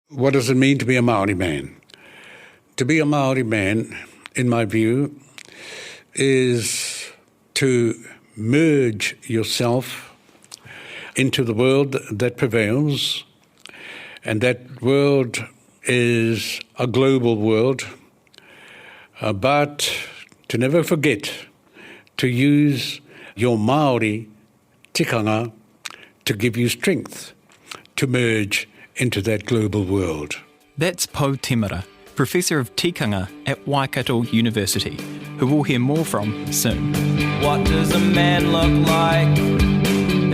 What does it mean to be a Māori man? To be a Māori man, in my view, is to merge yourself into the world that prevails, and that world is a global world, but to never forget to use your Māori tikanga to give you strength to merge into that global world. That's Pou Temara, Professor of Tikanga at Waikato University, who we'll hear more from soon. What does a man look like?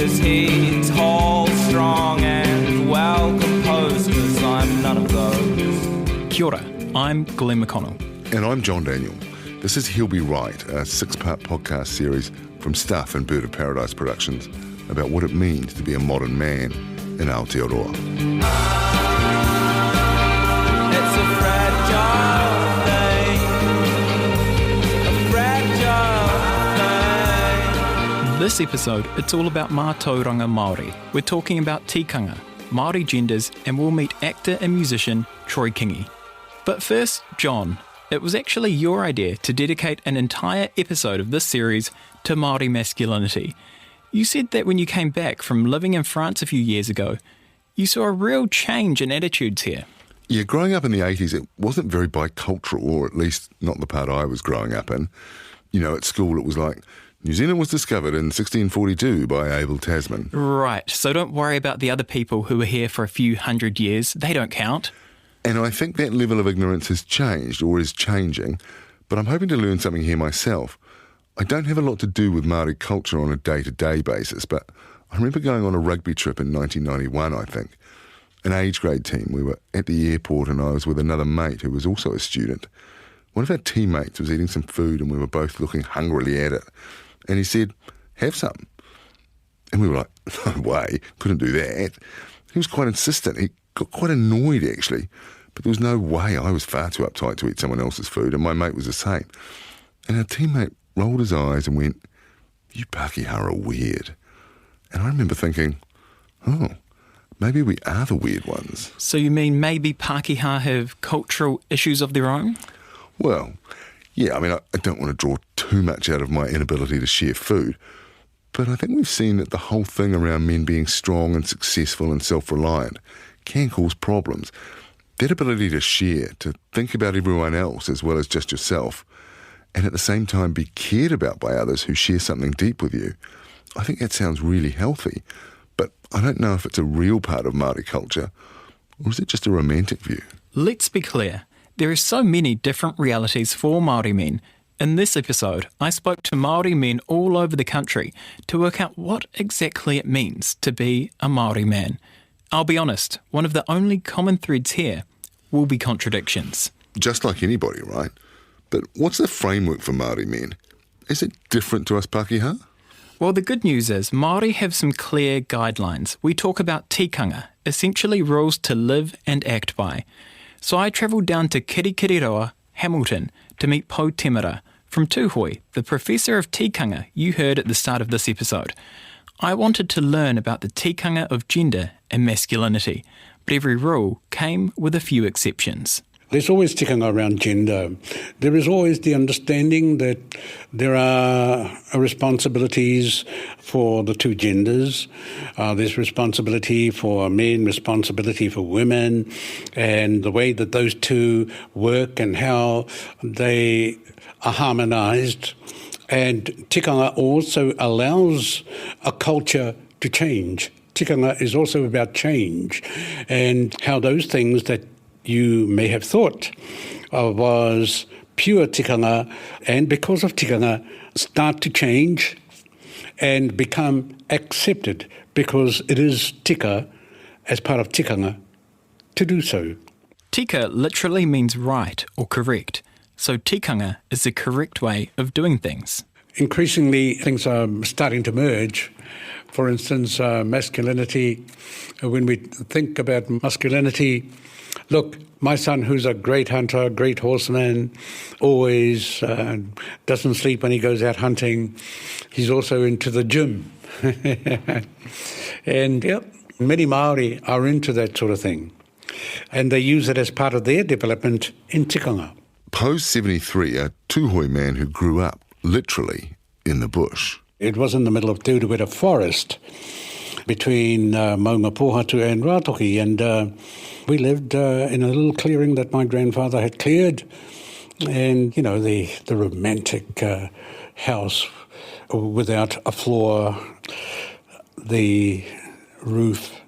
Is he tall, strong and well composed? 'Cause I'm none of those. Kia ora, I'm Glenn McConnell. And I'm John Daniell. This is He'll Be Right, a 6-part podcast series from Stuff and Bird of Paradise Productions about what it means to be a modern man in Aotearoa. It's a fragile thing. A fragile thing. This episode, it's all about mātauranga Māori. We're talking about tikanga, Māori genders, and we'll meet actor and musician Troy Kingi. But first, John, it was actually your idea to dedicate an entire episode of this series to Māori masculinity. You said that when you came back from living in France a few years ago, you saw a real change in attitudes here. Yeah, growing up in the 80s, it wasn't very bicultural, or at least not the part I was growing up in. You know, at school it was like, New Zealand was discovered in 1642 by Abel Tasman. Right, so don't worry about the other people who were here for a few hundred years. They don't count. And I think that level of ignorance has changed, or is changing, but I'm hoping to learn something here myself. I don't have a lot to do with Māori culture on a day-to-day basis, but I remember going on a rugby trip in 1991, I think. An age grade team. We were at the airport and I was with another mate who was also a student. One of our teammates was eating some food and we were both looking hungrily at it. And he said, "Have some." And we were like, "No way, couldn't do that." He was quite insistent. He got quite annoyed actually, but there was no way. I was far too uptight to eat someone else's food and my mate was the same. And our teammate rolled his eyes and went, "You Pākehā are weird." And I remember thinking, oh, maybe we are the weird ones. So you mean maybe Pākehā have cultural issues of their own? Well, yeah, I mean, I don't want to draw too much out of my inability to share food, but I think we've seen that the whole thing around men being strong and successful and self-reliant can cause problems. That ability to share, to think about everyone else as well as just yourself, and at the same time be cared about by others who share something deep with you, I think that sounds really healthy. But I don't know if it's a real part of Māori culture, or is it just a romantic view? Let's be clear. There are so many different realities for Māori men. In this episode, I spoke to Māori men all over the country to work out what exactly it means to be a Māori man. I'll be honest, one of the only common threads here will be contradictions. Just like anybody, right? But what's the framework for Māori men? Is it different to us Pākehā? Well, the good news is Māori have some clear guidelines. We talk about tikanga, essentially rules to live and act by. So I travelled down to Kirikiriroa, Hamilton, to meet Pou Temara from Tūhoe, the Professor of Tikanga you heard at the start of this episode. I wanted to learn about the tikanga of gender and masculinity, but every rule came with a few exceptions. There's always tikanga around gender. There is always the understanding that there are responsibilities for the two genders. There's responsibility for men, responsibility for women, and the way that those two work and how they are harmonised. And tikanga also allows a culture to change. Tikanga is also about change and how those things that you may have thought was pure tikanga, and because of tikanga, start to change and become accepted because it is tika as part of tikanga to do so. Tika literally means right or correct, so tikanga is the correct way of doing things. Increasingly, things are starting to merge. For instance, masculinity. When we think about masculinity, look, my son, who's a great hunter, great horseman, always doesn't sleep when he goes out hunting. He's also into the gym. And yep, many Māori are into that sort of thing. and they use it as part of their development in tikanga. Pou's 73, a Tūhoe man who grew up, literally, in the bush. It was in the middle of Te Urewera forest between Maunga Pohatu and Rātoki, and we lived in a little clearing that my grandfather had cleared. And, you know, the romantic house without a floor, the roof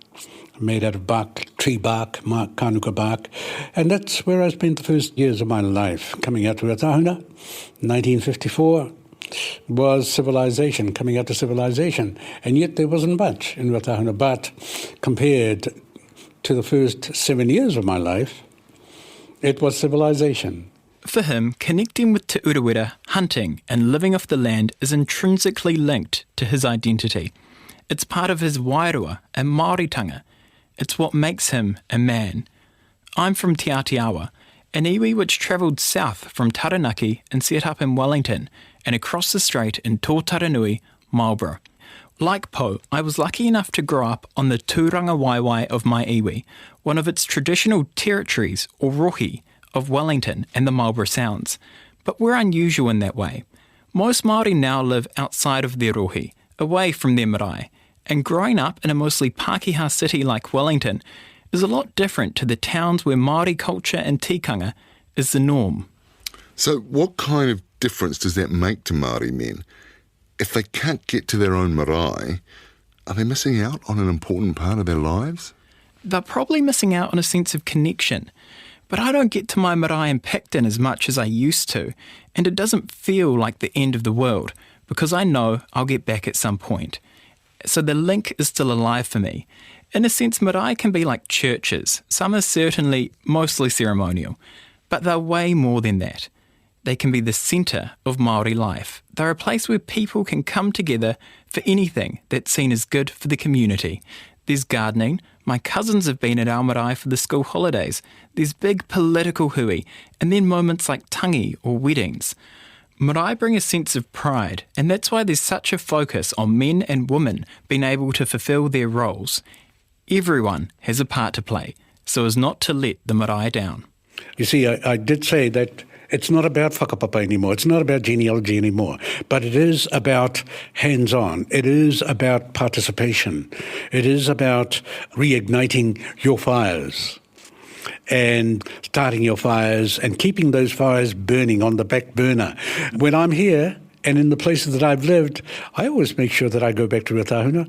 made out of bark, tree bark, kānuka bark. And that's where I spent the first years of my life. Coming out to Ratahuna, 1954, was civilization, coming out to civilization. And yet there wasn't much in Ratahuna, but compared to the first 7 years of my life, it was civilization. For him, connecting with Te Urewera, hunting and living off the land is intrinsically linked to his identity. It's part of his wairua and Māoritanga. It's what makes him a man. I'm from Te Aotearoa, an iwi which travelled south from Taranaki and set up in Wellington and across the strait in Tōtaranui, Marlborough. Like Pou, I was lucky enough to grow up on the tūranga waiwai of my iwi, one of its traditional territories, or rohi, of Wellington and the Marlborough Sounds. But we're unusual in that way. Most Māori now live outside of their rohi, away from their marae, and growing up in a mostly Pākehā city like Wellington is a lot different to the towns where Māori culture and tikanga is the norm. So what kind of difference does that make to Māori men? If they can't get to their own marae, are they missing out on an important part of their lives? They're probably missing out on a sense of connection. But I don't get to my marae in Picton as much as I used to, and it doesn't feel like the end of the world, because I know I'll get back at some point. So the link is still alive for me. In a sense, marae can be like churches. Some are certainly mostly ceremonial, but they're way more than that. They can be the centre of Māori life. They're a place where people can come together for anything that's seen as good for the community. There's gardening. My cousins have been at our marae for the school holidays. There's big political hui, and then moments like tangi or weddings. Marae bring a sense of pride, and that's why there's such a focus on men and women being able to fulfil their roles. Everyone has a part to play, so as not to let the marae down. You see, I did say that it's not about whakapapa anymore. It's not about genealogy anymore. But it is about hands-on. It is about participation. It is about reigniting your fires and starting your fires and keeping those fires burning on the back burner. When I'm here and in the places that I've lived, I always make sure that I go back to Ratahuna.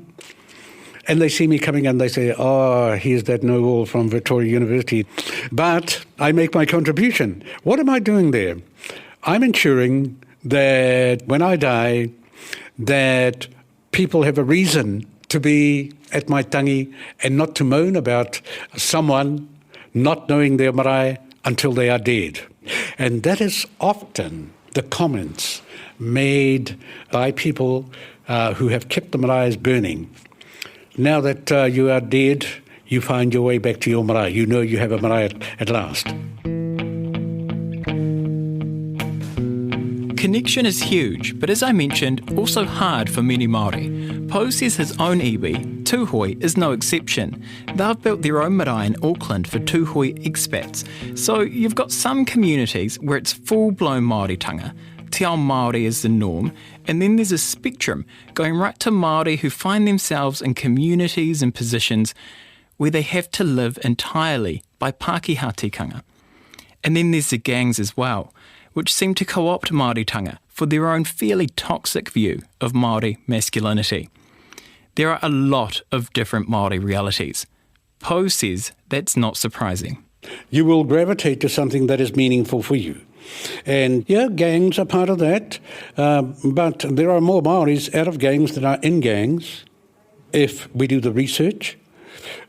And they see me coming and they say, oh, here's that know-all from Victoria University. But I make my contribution. What am I doing there? I'm ensuring that when I die, that people have a reason to be at my tangi and not to moan about someone not knowing their marae until they are dead. And that is often the comments made by people who have kept the maraes burning. Now that you are dead, you find your way back to your marae. You know you have a marae at last. Connection is huge, but as I mentioned, also hard for many Māori. Pou says his own iwi, Tūhoe, is no exception. They've built their own marae in Auckland for Tūhoe expats. So you've got some communities where it's full-blown Māoritanga. Te ao Māori is the norm, and then there's a spectrum going right to Māori who find themselves in communities and positions where they have to live entirely by Pākehā tikanga. And then there's the gangs as well, which seem to co-opt Māoritanga for their own fairly toxic view of Māori masculinity. There are a lot of different Māori realities. Pou says that's not surprising. You will gravitate to something that is meaningful for you. And yeah, gangs are part of that, but there are more Māoris out of gangs than are in gangs, if we do the research.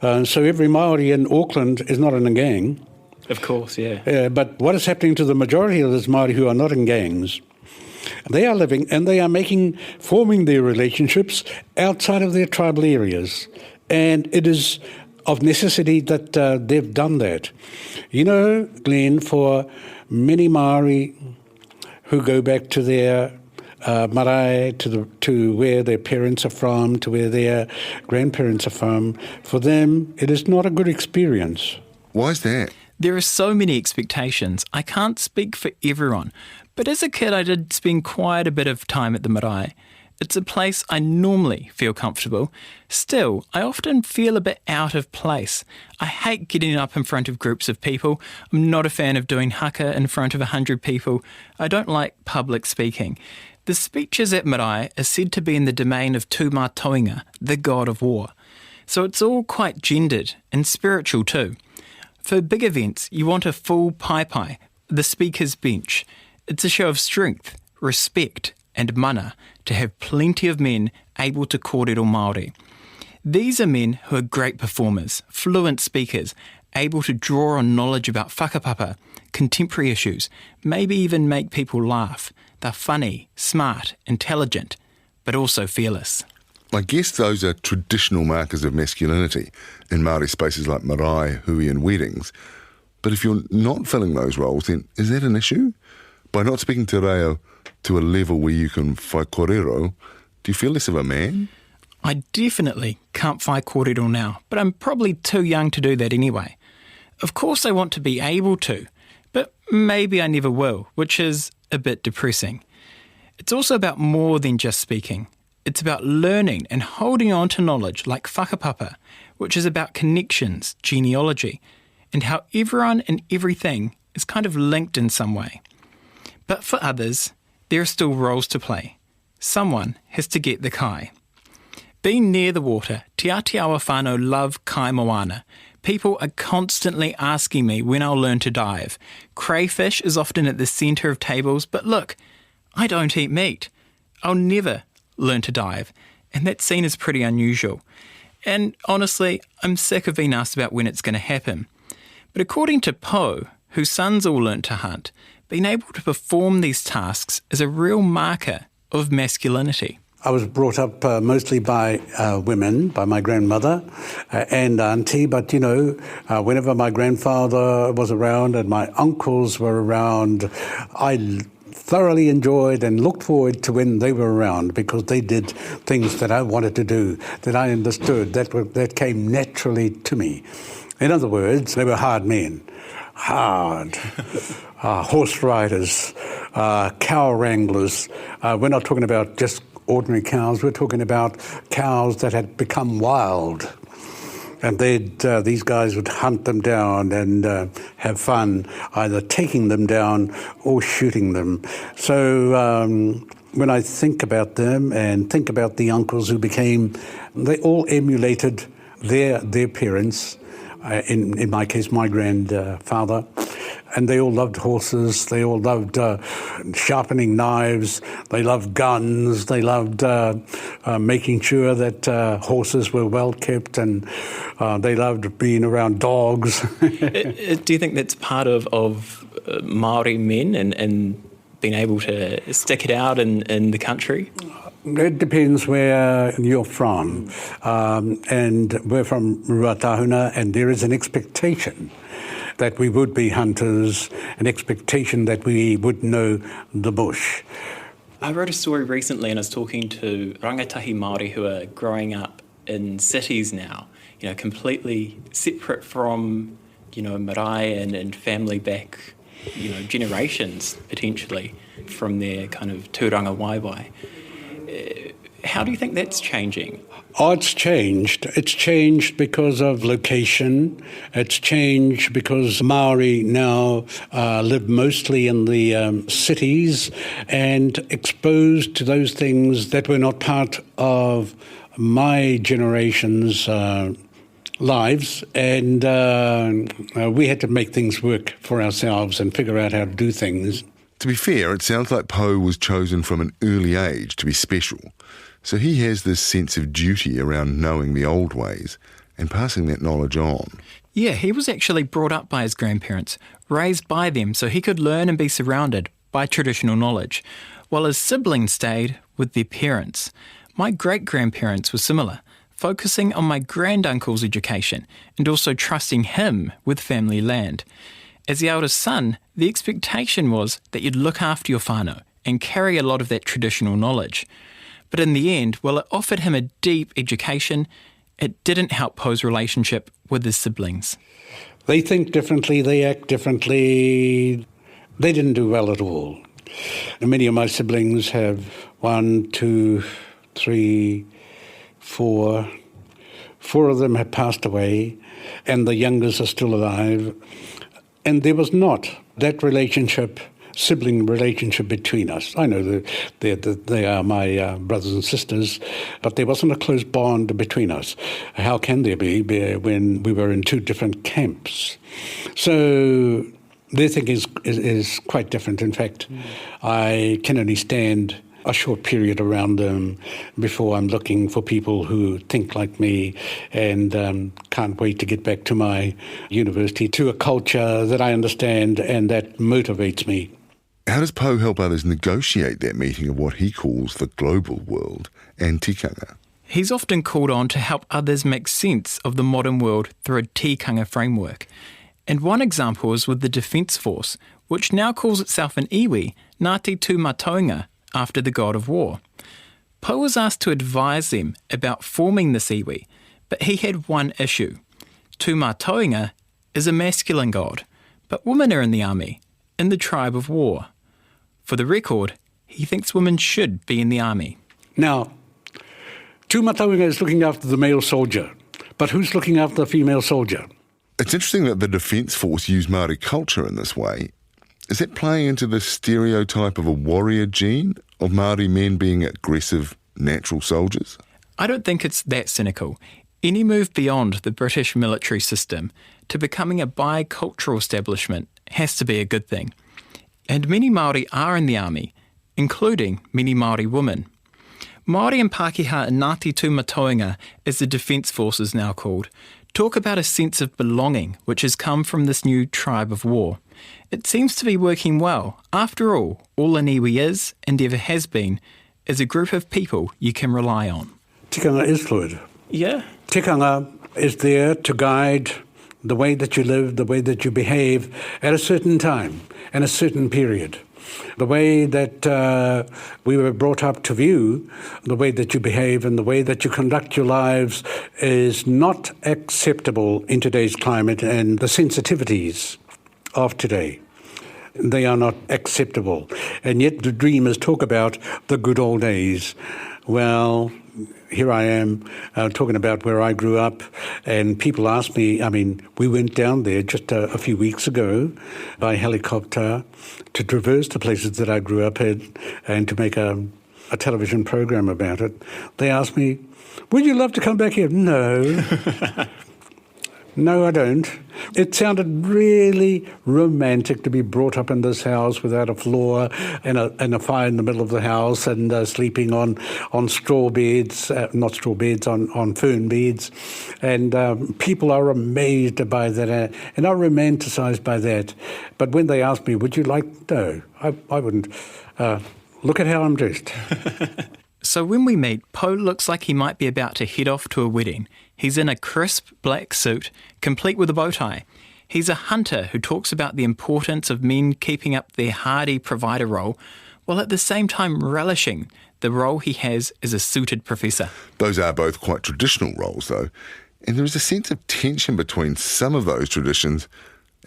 So every Māori in Auckland is not in a gang. Of course, yeah. But what is happening to the majority of those Māori who are not in gangs? They are living and they are forming their relationships outside of their tribal areas. And it is of necessity that they've done that. You know, Glenn, for many Māori who go back to their marae, to where their parents are from, to where their grandparents are from, for them it is not a good experience. Why is that? There are so many expectations. I can't speak for everyone, but as a kid I did spend quite a bit of time at the marae. It's a place I normally feel comfortable. Still, I often feel a bit out of place. I hate getting up in front of groups of people. I'm not a fan of doing haka in front of 100 people. I don't like public speaking. The speeches at marae are said to be in the domain of Toinga, the god of war. So it's all quite gendered and spiritual too. For big events, you want a full pai, the speaker's bench. It's a show of strength, respect and mana to have plenty of men able to kōrero Māori. These are men who are great performers, fluent speakers, able to draw on knowledge about whakapapa, contemporary issues, maybe even make people laugh. They're funny, smart, intelligent, but also fearless. I guess those are traditional markers of masculinity in Māori spaces like marae, hui and weddings. But if you're not filling those roles, then is that an issue? By not speaking te reo to a level where you can whai kōrero, do you feel less of a man? I definitely can't whai kōrero now, but I'm probably too young to do that anyway. Of course I want to be able to, but maybe I never will, which is a bit depressing. It's also about more than just speaking. It's about learning and holding on to knowledge like whakapapa, which is about connections, genealogy, and how everyone and everything is kind of linked in some way. But for others, there are still roles to play. Someone has to get the kai. Being near the water, te Aotearoa whānau love kai moana. People are constantly asking me when I'll learn to dive. Crayfish is often at the centre of tables, but look, I don't eat meat. I'll never learn to dive, and that's seen as pretty unusual. And honestly, I'm sick of being asked about when it's going to happen. But according to Pou, whose sons all learnt to hunt, being able to perform these tasks is a real marker of masculinity. I was brought up mostly by women, by my grandmother and auntie, but whenever my grandfather was around and my uncles were around, I thoroughly enjoyed and looked forward to when they were around because they did things that I wanted to do, that I understood, that came naturally to me. In other words, they were hard men. Hard. Horse riders, cow wranglers. We're not talking about just ordinary cows. We're talking about cows that had become wild. And these guys would hunt them down and have fun, either taking them down or shooting them. So when I think about them and think about the uncles who they all emulated their parents, in my case, my grandfather. And they all loved horses, they all loved sharpening knives, they loved guns, they loved making sure that horses were well kept, and they loved being around dogs. Do you think that's part of Māori men and being able to stick it out in the country? It depends where you're from. And we're from Ruatahuna, and there is an expectation that we would be hunters, an expectation that we would know the bush. I wrote a story recently and I was talking to rangatahi Māori who are growing up in cities now, completely separate from, marae and family back, generations potentially from their kind of tūranga waiwai. How do you think that's changing? Oh, it's changed. It's changed because of location. It's changed because Māori now live mostly in the cities and exposed to those things that were not part of my generation's lives. And we had to make things work for ourselves and figure out how to do things. To be fair, it sounds like Pou was chosen from an early age to be special. So he has this sense of duty around knowing the old ways and passing that knowledge on. Yeah, he was actually brought up by his grandparents, raised by them so he could learn and be surrounded by traditional knowledge, while his siblings stayed with their parents. My great-grandparents were similar, focusing on my granduncle's education and also trusting him with family land. As the eldest son, the expectation was that you'd look after your whānau and carry a lot of that traditional knowledge. But in the end, while it offered him a deep education, it didn't help Pou's relationship with his siblings. They think differently, they act differently. They didn't do well at all. And many of my siblings have 1, 2, 3, 4. 4 of them have passed away, and the youngest are still alive. And there was not that relationship, sibling relationship between us. I know that they are my brothers and sisters, but there wasn't a close bond between us. How can there be when we were in 2 different camps? So their thinking is quite different. In fact, I can only stand a short period around them before I'm looking for people who think like me, and can't wait to get back to my university, to a culture that I understand and that motivates me. How does Pou help others negotiate that meeting of what he calls the global world and tikanga? He's often called on to help others make sense of the modern world through a tikanga framework. And one example is with the Defence Force, which now calls itself an iwi, Ngāti Tū Mataunga, after the god of war. Pou was asked to advise them about forming this iwi, but he had one issue. Tū Mataunga is a masculine god, but women are in the army, in the tribe of war. For the record, he thinks women should be in the army. Now, Tū Mataunga is looking after the male soldier, but who's looking after the female soldier? It's interesting that the Defence Force use Māori culture in this way. Is that playing into the stereotype of a warrior gene, of Māori men being aggressive, natural soldiers? I don't think it's that cynical. Any move beyond the British military system to becoming a bicultural establishment has to be a good thing. And many Māori are in the army, including many Māori women. Māori and Pākehā in Ngāti Tū Mataunga, as the Defence Force is now called, talk about a sense of belonging which has come from this new tribe of war. It seems to be working well. After all an iwi is, and ever has been, is a group of people you can rely on. Tikanga is fluid. Yeah. Tikanga is there to guide the way that you live, the way that you behave at a certain time and a certain period. The way that we were brought up to view, the way that you behave and the way that you conduct your lives is not acceptable in today's climate and the sensitivities of today. They are not acceptable. And yet the dreamers talk about the good old days. Well, here I am talking about where I grew up, and people ask me, we went down there just a few weeks ago by helicopter to traverse the places that I grew up in and to make a television program about it. They asked me, would you love to come back here? No. No, I don't. It sounded really romantic to be brought up in this house without a floor and a fire in the middle of the house and sleeping on straw beds, not straw beds, on fern beds. And people are amazed by that and are romanticised by that. But when they ask me, would you like? No, I wouldn't. Look at how I'm dressed. So when we meet, Pou looks like he might be about to head off to a wedding. He's in a crisp black suit, complete with a bow tie. He's a hunter who talks about the importance of men keeping up their hardy provider role, while at the same time relishing the role he has as a suited professor. Those are both quite traditional roles, though, and there is a sense of tension between some of those traditions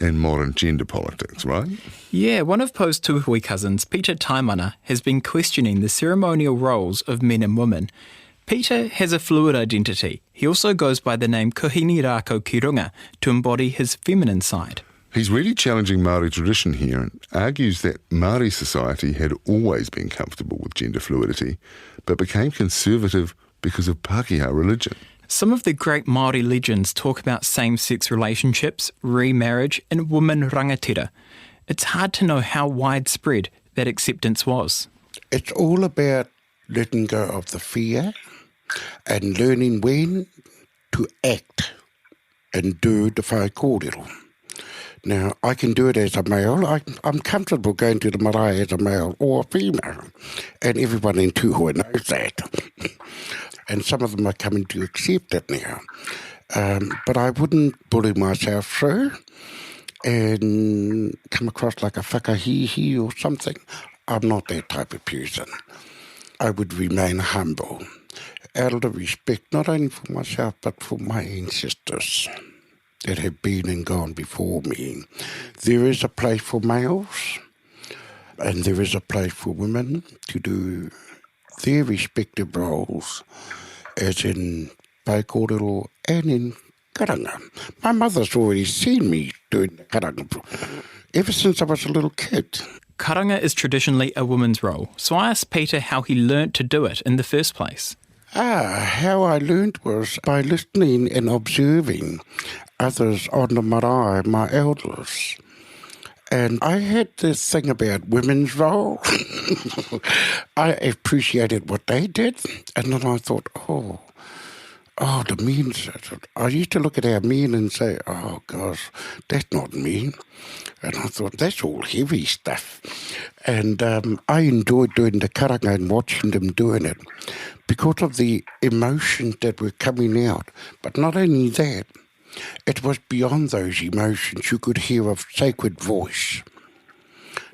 and modern gender politics, right? Yeah, one of Pou's tūhui cousins, Peter Taimana, has been questioning the ceremonial roles of men and women. Peter has a fluid identity. He also goes by the name Kuhini Rākau Ki Runga to embody his feminine side. He's really challenging Māori tradition here and argues that Māori society had always been comfortable with gender fluidity, but became conservative because of Pākehā religion. Some of the great Māori legends talk about same-sex relationships, remarriage and women rangatira. It's hard to know how widespread that acceptance was. It's all about letting go of the fear and learning when to act and do the whai kōrero. Now, I can do it as a male. I'm comfortable going to the marae as a male or a female, and everyone in Tūhoe knows that. And some of them are coming to accept it now. But I wouldn't bully myself through and come across like a whakahihi or something. I'm not that type of person. I would remain humble, out of respect, not only for myself, but for my ancestors. that have been and gone before me. There is a place for males and there is a place for women to do their respective roles, as in Pou Temara and in karanga. My mother's already seen me doing karanga ever since I was a little kid. Karanga is traditionally a woman's role, so I asked Peter how he learnt to do it in the first place. How I learnt was by listening and observing others on the marae, my elders. And I had this thing about women's role. I appreciated what they did. And then I thought, oh, the men. I used to look at our men and say, oh, gosh, that's not me. And I thought, that's all heavy stuff. And I enjoyed doing the karanga and watching them doing it because of the emotions that were coming out. But not only that, it was beyond those emotions. You could hear a sacred voice.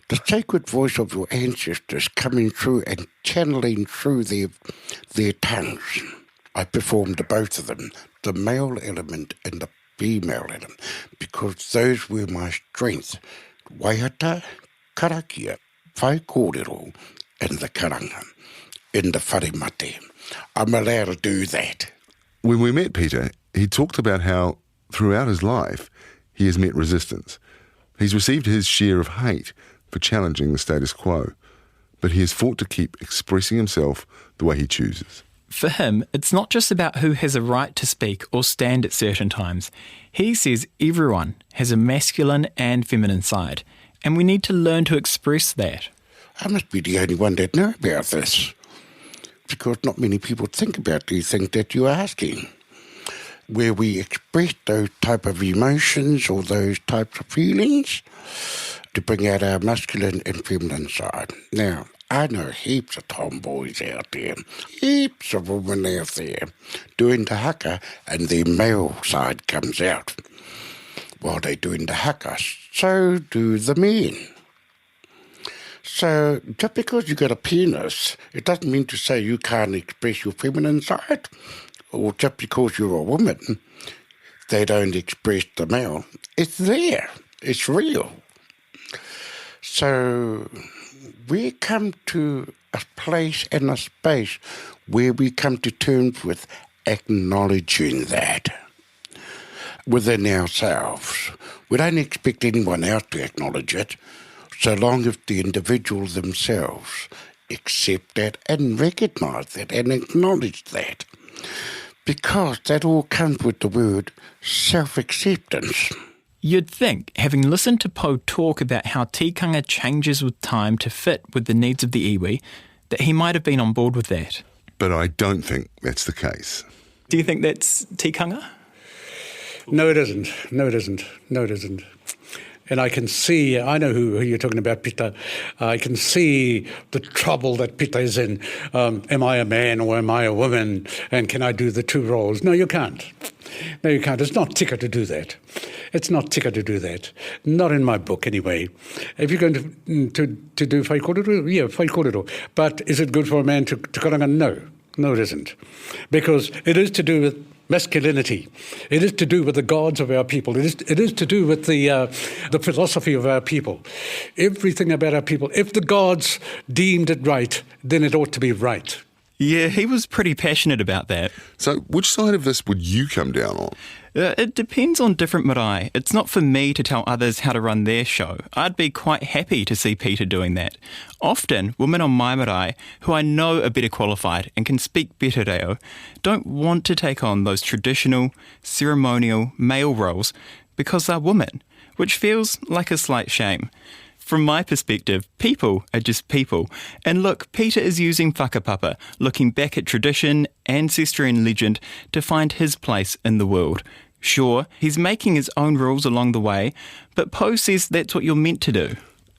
The sacred voice of your ancestors coming through and channeling through their tongues. I performed both of them, the male element and the female element, because those were my strengths. Waiata, karakia, whai kōrero, and the karanga, in the wharemate. I'm allowed to do that. When we met Peter, he talked about how throughout his life he has met resistance. He's received his share of hate for challenging the status quo, but he has fought to keep expressing himself the way he chooses. For him, it's not just about who has a right to speak or stand at certain times. He says everyone has a masculine and feminine side, and we need to learn to express that. I must be the only one that know about this, because not many people think about these things that you're asking, where we express those type of emotions or those types of feelings to bring out our masculine and feminine side. Now, I know heaps of tomboys out there, heaps of women out there doing the haka, and their male side comes out while they're doing the haka. So do the men. So just because you got a penis, it doesn't mean to say you can't express your feminine side. Or just because you're a woman, they don't express the male. It's there. It's real. So we come to a place and a space where we come to terms with acknowledging that within ourselves. We don't expect anyone else to acknowledge it, so long as the individual themselves accept that and recognise that and acknowledge that. Because that all comes with the word self-acceptance. You'd think, having listened to Pou talk about how tikanga changes with time to fit with the needs of the iwi, that he might have been on board with that. But I don't think that's the case. Do you think that's tikanga? No, it isn't. No, it isn't. No, it isn't. And I can see, I know who you're talking about, Peter. I can see the trouble that Peter is in. Am I a man or am I a woman? And can I do the two roles? No, you can't. No, you can't. It's not tika to do that. It's not tika to do that. Not in my book, anyway. If you're going to do whai kōrero, yeah, whai kōrero. But is it good for a man to karanga? No. No, it isn't. Because it is to do with masculinity. It is to do with the gods of our people. It is to do with the philosophy of our people. Everything about our people. If the gods deemed it right, then it ought to be right. Yeah, he was pretty passionate about that. So which side of this would you come down on? It depends on different marae. It's not for me to tell others how to run their show. I'd be quite happy to see Peter doing that. Often, women on my marae, who I know are better qualified and can speak better reo, don't want to take on those traditional, ceremonial male roles because they're women, which feels like a slight shame. From my perspective, people are just people. And look, Peter is using whakapapa, looking back at tradition, ancestry and legend to find his place in the world. Sure, he's making his own rules along the way, but Pou says that's what you're meant to do.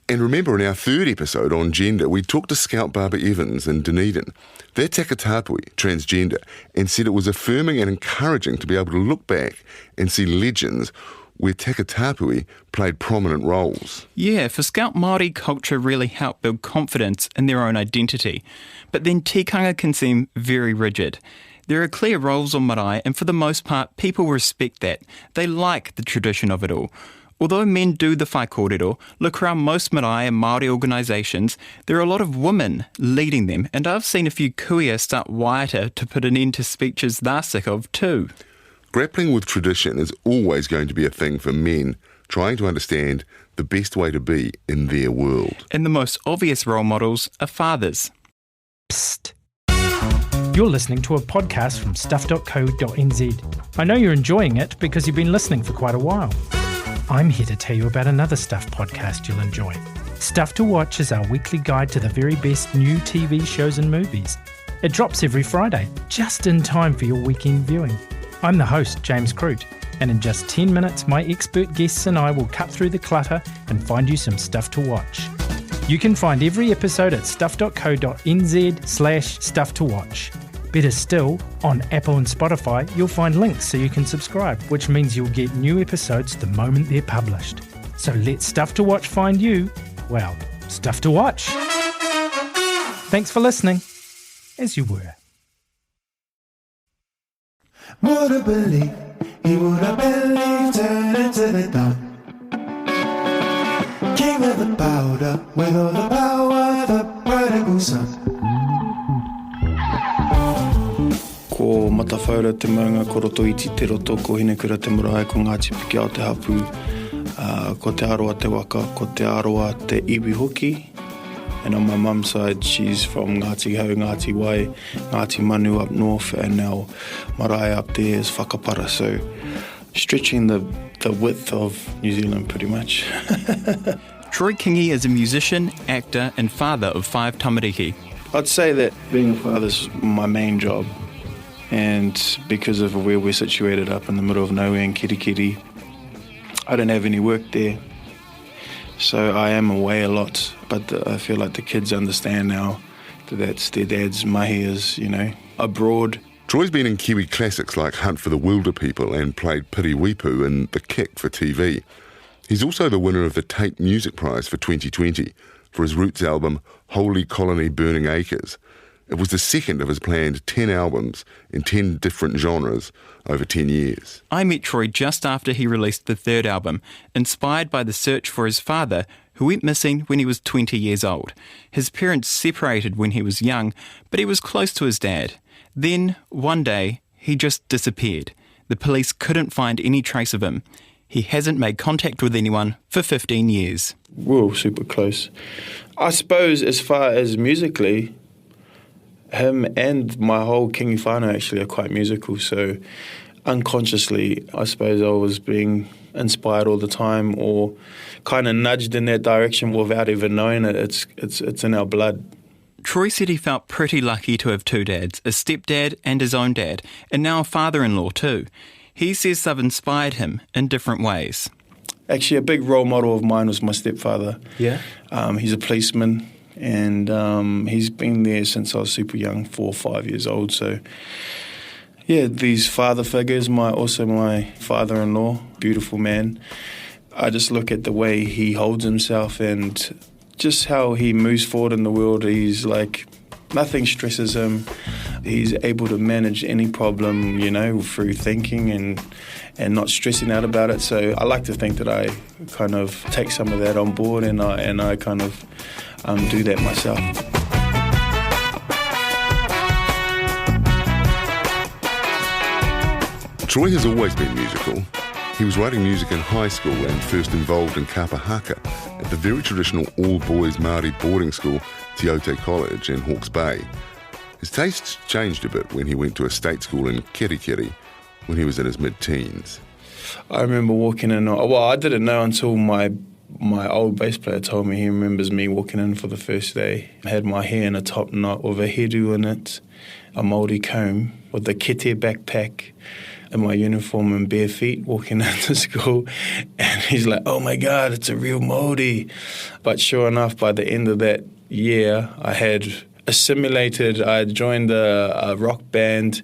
And remember, in our third episode on gender, we talked to Scout Barbara Evans in Dunedin. They're takatapui, transgender, and said it was affirming and encouraging to be able to look back and see legends where takatapui played prominent roles. Yeah, for Scout, Māori culture really helped build confidence in their own identity. But then tikanga can seem very rigid. There are clear roles on marae, and for the most part, people respect that. They like the tradition of it all. Although men do the whai kōrero, look around most marae and Māori organisations, there are a lot of women leading them, and I've seen a few kuia start waiata to put an end to speeches they're sick of too. Grappling with tradition is always going to be a thing for men trying to understand the best way to be in their world. And the most obvious role models are fathers. Psst. You're listening to a podcast from stuff.co.nz. I know you're enjoying it because you've been listening for quite a while. I'm here to tell you about another Stuff podcast you'll enjoy. Stuff to Watch is our weekly guide to the very best new TV shows and movies. It drops every Friday, just in time for your weekend viewing. I'm the host, James Crute, and in just 10 minutes, my expert guests and I will cut through the clutter and find you some stuff to watch. You can find every episode at stuff.co.nz/stuff to watch. Better still, on Apple and Spotify, you'll find links so you can subscribe, which means you'll get new episodes the moment they're published. So let Stuff to Watch find you, well, stuff to watch. Thanks for listening, as you were. Wouldn't believe, he wouldn't believe, turn into the dawn. King of the powder, with all the power, the prodigal son. Ko matawhaura te maunga koroto iti te roto, ko hinekura te marae, ko Ngāti Piki ao te hapu, ko te aroa te waka, ko te aroa te iwi hoki. And on my mum's side, she's from Ngāti Hau, Ngāti Wai, Ngāti Manu up north, and our marae up there is whakapara. So stretching the width of New Zealand pretty much. Troy Kingi is a musician, actor and father of 5 tamariki. I'd say that being a father is my main job. And because of where we're situated up in the middle of nowhere in Kirikiri, I don't have any work there. So I am away a lot, but I feel like the kids understand now that that's their dad's mahi is, abroad. Troy's been in Kiwi classics like Hunt for the Wilder People and played Piriwipu in The Kick for TV. He's also the winner of the Tate Music Prize for 2020 for his Roots album Holy Colony Burning Acres. It was the second of his planned 10 albums in 10 different genres over 10 years. I met Troy just after he released the 3rd album, inspired by the search for his father, who went missing when he was 20 years old. His parents separated when he was young, but he was close to his dad. Then, one day, he just disappeared. The police couldn't find any trace of him. He hasn't made contact with anyone for 15 years. We're all super close. I suppose as far as musically, him and my whole Kingi whānau actually are quite musical, so unconsciously I suppose I was being inspired all the time or kind of nudged in that direction without even knowing it. It's in our blood. Troy said he felt pretty lucky to have 2 dads, a stepdad and his own dad, and now a father-in-law too. He says they've inspired him in different ways. Actually, a big role model of mine was my stepfather. Yeah? He's a policeman. And he's been there since I was super young, 4 or 5 years old. So, yeah, these father figures, also my father-in-law, beautiful man. I just look at the way he holds himself and just how he moves forward in the world. He's like, nothing stresses him. He's able to manage any problem, through thinking and not stressing out about it. So I like to think that I kind of take some of that on board and I kind of do that myself. Troy has always been musical. He was writing music in high school and first involved in kapa haka at the very traditional all-boys Māori boarding school, Te Aute College in Hawke's Bay. His tastes changed a bit when he went to a state school in Kirikiri when he was in his mid-teens. I remember walking in, I didn't know until my old bass player told me he remembers me walking in for the first day. I had my hair in a top knot with a hairdo in it, a Māori comb with a kete backpack in my uniform and bare feet walking into school. And he's like, oh my God, it's a real Māori. But sure enough, by the end of that year, I had assimilated. I joined a rock band,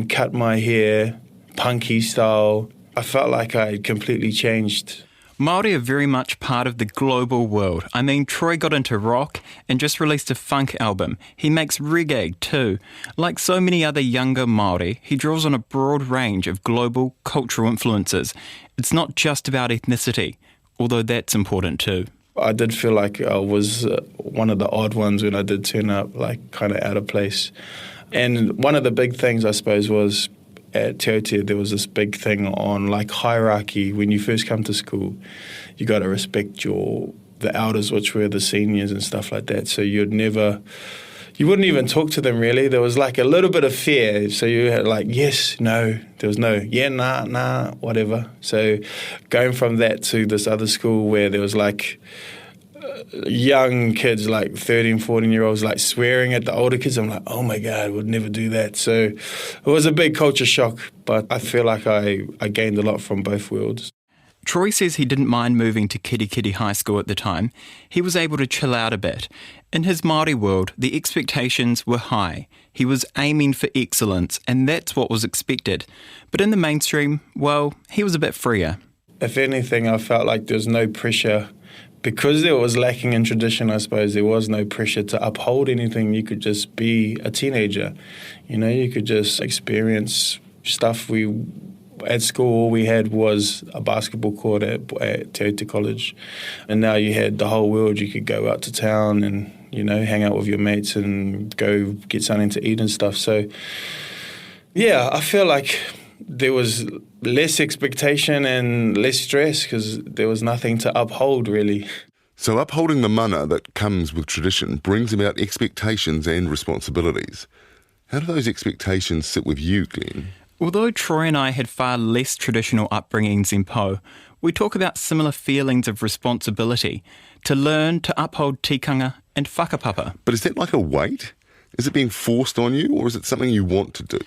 cut my hair, punky style. I felt like I had completely changed. Māori are very much part of the global world. I mean, Troy got into rock and just released a funk album. He makes reggae too. Like so many other younger Māori, he draws on a broad range of global cultural influences. It's not just about ethnicity, although that's important too. I did feel like I was one of the odd ones when I did turn up, like kind of out of place. And one of the big things, I suppose, was at Te Aotearoa, there was this big thing on like hierarchy. When you first come to school, you got to respect the elders, which were the seniors and stuff like that. So you wouldn't even talk to them really. There was like a little bit of fear. So you had like, yes, no. There was no, yeah, nah, whatever. So going from that to this other school where there was like young kids, like 13, 14-year-olds, like swearing at the older kids. I'm like, oh my God, would never do that. So it was a big culture shock, but I feel like I gained a lot from both worlds. Troy says he didn't mind moving to Kirikiri High School at the time. He was able to chill out a bit. In his Māori world, the expectations were high. He was aiming for excellence, and that's what was expected. But in the mainstream, well, he was a bit freer. If anything, I felt like there was no pressure. Because there was lacking in tradition, I suppose, there was no pressure to uphold anything. You could just be a teenager. You know, you could just experience stuff. At school, all we had was a basketball court at Te Aotearoa College. And now you had the whole world. You could go out to town and, you know, hang out with your mates and go get something to eat and stuff. So, yeah, I feel like there was less expectation and less stress because there was nothing to uphold, really. So upholding the mana that comes with tradition brings about expectations and responsibilities. How do those expectations sit with you, Glenn? Although Troy and I had far less traditional upbringings than Pou, we talk about similar feelings of responsibility to learn to uphold tikanga and whakapapa. But is that like a weight? Is it being forced on you, or is it something you want to do?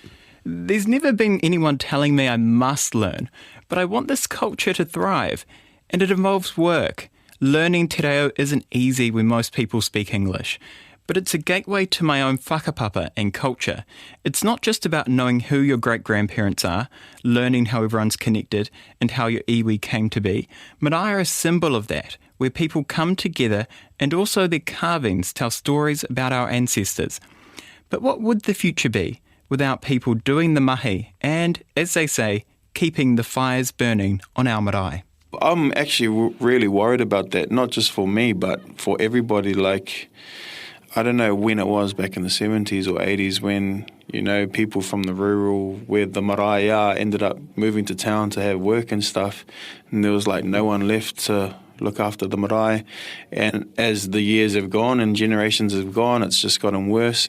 There's never been anyone telling me I must learn, but I want this culture to thrive, and it involves work. Learning te reo isn't easy when most people speak English, but it's a gateway to my own whakapapa and culture. It's not just about knowing who your great-grandparents are, learning how everyone's connected, and how your iwi came to be. Marae are a symbol of that, where people come together and also their carvings tell stories about our ancestors. But what would the future be without people doing the mahi and, as they say, keeping the fires burning on our marae? I'm actually really worried about that, not just for me, but for everybody. Like, I don't know when it was back in the 70s or 80s when, you know, people from the rural, where the marae are, ended up moving to town to have work and stuff, and there was like no one left to look after the marae. And as the years have gone and generations have gone, it's just gotten worse.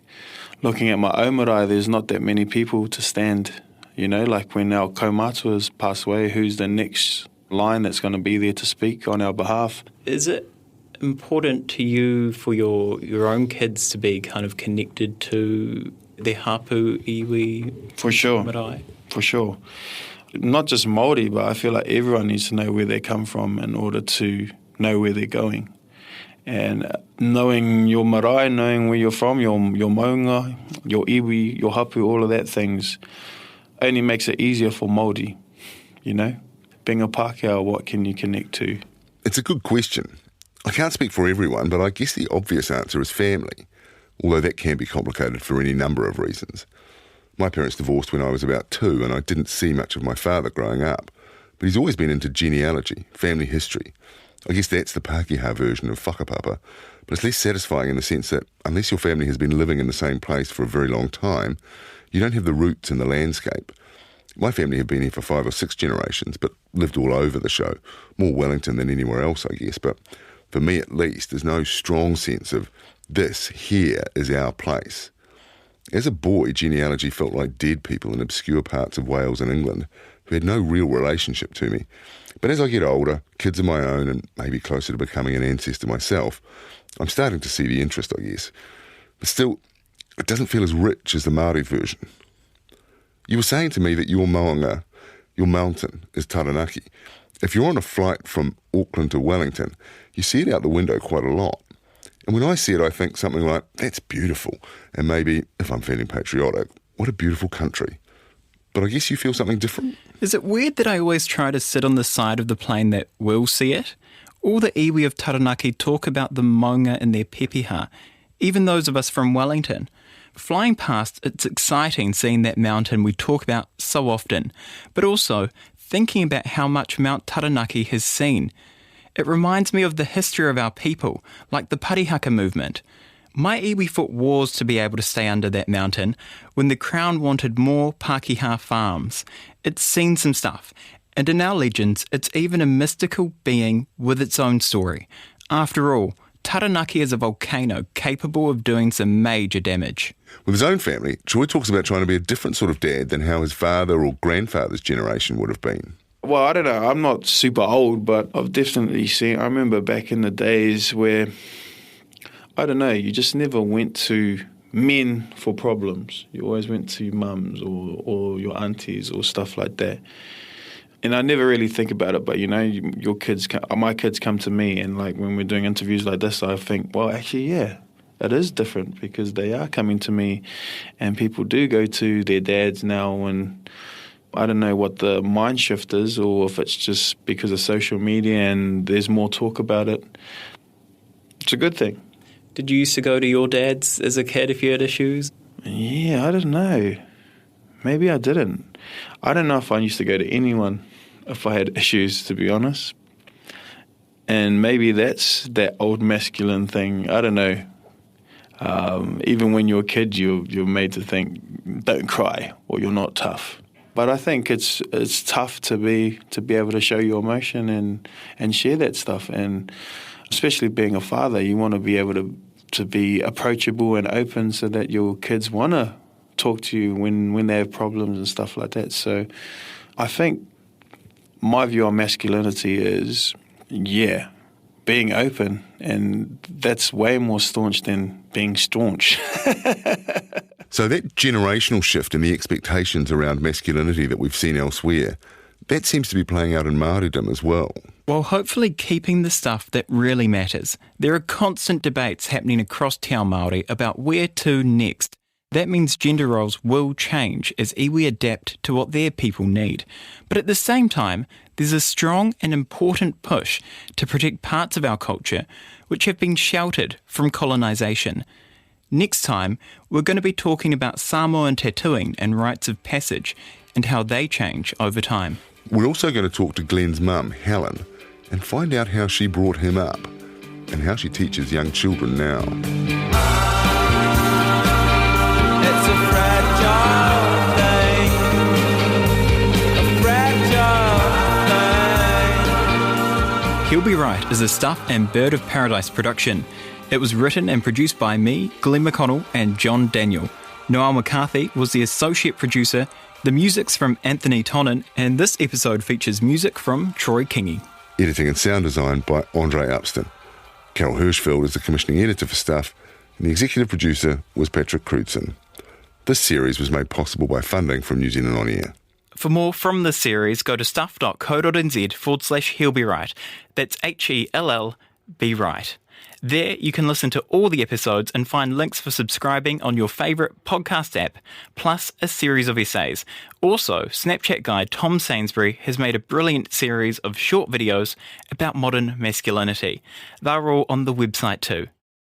Looking at my own marae, there's not that many people to stand, you know, like when our kaumatuas pass away, who's the next line that's going to be there to speak on our behalf? Is it important to you for your own kids to be kind of connected to their hapu, iwi, for sure, marae? For sure. Not just Māori, but I feel like everyone needs to know where they come from in order to know where they're going. And knowing your marae, knowing where you're from, your maunga, your iwi, your hapu, all of that things only makes it easier for Māori, you know? Being a Pākehā, what can you connect to? It's a good question. I can't speak for everyone, but I guess the obvious answer is family, although that can be complicated for any number of reasons. My parents divorced when I was about 2, and I didn't see much of my father growing up, but he's always been into genealogy, family history. I guess that's the Pākehā version of whakapapa, but it's less satisfying in the sense that unless your family has been living in the same place for a very long time, you don't have the roots in the landscape. My family have been here for 5 or 6 generations, but lived all over the show, more Wellington than anywhere else, I guess. But for me at least, there's no strong sense of this here is our place. As a boy, genealogy felt like dead people in obscure parts of Wales and England who had no real relationship to me. But as I get older, kids of my own, and maybe closer to becoming an ancestor myself, I'm starting to see the interest, I guess. But still, it doesn't feel as rich as the Māori version. You were saying to me that your maunga, your mountain, is Taranaki. If you're on a flight from Auckland to Wellington, you see it out the window quite a lot. And when I see it, I think something like, that's beautiful. And maybe, if I'm feeling patriotic, what a beautiful country. but I guess you feel something different. Is it weird that I always try to sit on the side of the plane that will see it? All the iwi of Taranaki talk about the maunga in their pepeha, even those of us from Wellington. Flying past, it's exciting seeing that mountain we talk about so often, but also thinking about how much Mount Taranaki has seen. It reminds me of the history of our people, like the Parihaka movement. My iwi fought wars to be able to stay under that mountain when the Crown wanted more Pākehā farms. It's seen some stuff, and in our legends, it's even a mystical being with its own story. After all, Taranaki is a volcano capable of doing some major damage. With his own family, Troy talks about trying to be a different sort of dad than how his father or grandfather's generation would have been. Well, I don't know. I'm not super old, but I've definitely seen... I remember back in the days where, I don't know, you just never went to men for problems. You always went to mums or your aunties or stuff like that. And I never really think about it, but, you know, your kids, my kids come to me, and, like, when we're doing interviews like this, I think, well, actually, yeah, it is different because they are coming to me, and people do go to their dads now, and I don't know what the mind shift is, or if it's just because of social media and there's more talk about it. It's a good thing. Did you used to go to your dads as a kid if you had issues? Yeah, I don't know. Maybe I didn't. I don't know if I used to go to anyone if I had issues, to be honest. And maybe that's that old masculine thing. I don't know. Even when you're a kid, you're made to think, don't cry, or you're not tough. But I think it's tough to be able to show your emotion and share that stuff. And especially being a father, you want to be able to be approachable and open so that your kids want to talk to you when they have problems and stuff like that. So I think my view on masculinity is, yeah, being open, and that's way more staunch than being staunch. So that generational shift in the expectations around masculinity that we've seen elsewhere, that seems to be playing out in Māoridom as well. Well, hopefully keeping the stuff that really matters. There are constant debates happening across Te Ao Māori about where to next. That means gender roles will change as iwi adapt to what their people need. But at the same time, there's a strong and important push to protect parts of our culture which have been sheltered from colonisation. Next time, we're going to be talking about Samoan tattooing and rites of passage and how they change over time. We're also going to talk to Glenn's mum, Helen, and find out how she brought him up and how she teaches young children now. It's a fragile thing, a fragile thing. He'll Be Right is a Stuff and Bird of Paradise production. It was written and produced by me, Glenn McConnell, and John Daniell. Noel McCarthy was the associate producer. The music's from Anthony Tonin, and this episode features music from Troy Kingi. Editing and sound design by Andre Upston. Carol Hirschfeld is the commissioning editor for Stuff, and the executive producer was Patrick Crutzen. This series was made possible by funding from New Zealand On Air. For more from this series, go to stuff.co.nz/He'll Be Right. That's HELL Be Right. There you can listen to all the episodes and find links for subscribing on your favourite podcast app, plus a series of essays. Also, Snapchat guy Tom Sainsbury has made a brilliant series of short videos about modern masculinity. They're all on the website too.